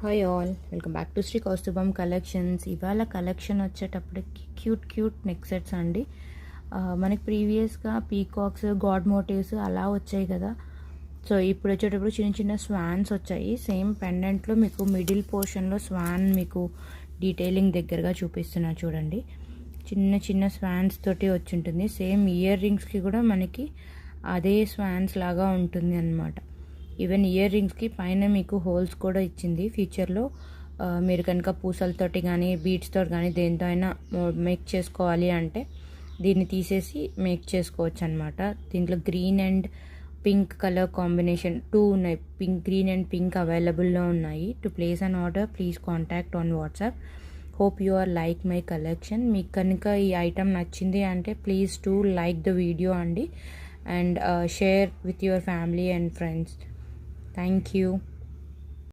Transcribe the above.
Hi all, welcome back to Shri Kaustubham collections. ఇవాళ collection వచ్చేటప్పటికి cute neck sets అండి. మనకి ప్రీవియస్గా పీకాక్స్, గాడ్ మోటివ్స్ అలా వచ్చాయి కదా. సో ఇప్పుడు వచ్చేటప్పుడు చిన్న స్వాన్స్ వచ్చాయి. సేమ్ పెండెంట్లో మీకు మిడిల్ పోర్షన్లో స్వాన్ మీకు డీటెయిలింగ్ దగ్గరగా చూపిస్తున్నా చూడండి. చిన్న స్వాన్స్ తోటి వచ్చి ఉంటుంది. సేమ్ ఇయర్ రింగ్స్కి కూడా మనకి అదే స్వాన్స్ లాగా ఉంటుంది అన్నమాట. ఈవెన్ ఇయర్ రింగ్స్కి పైన మీకు హోల్స్ కూడా ఇచ్చింది. ఫ్యూచర్లో మీరు కనుక పూసలతోటి కానీ బీడ్స్ తోటి కానీ దేంతో అయినా మేక్ చేసుకోవాలి అంటే దీన్ని తీసేసి మేక్ చేసుకోవచ్చు అనమాట. దీంట్లో green and pink colour combination 2 ఉన్నాయి. గ్రీన్ అండ్ పింక్ అవైలబుల్లో ఉన్నాయి. To place an order please contact on WhatsApp. Hope you are like my collection. మీకు కనుక ఈ ఐటమ్ నచ్చింది అంటే please to like the video అండి, and share with your family and friends. Thank you.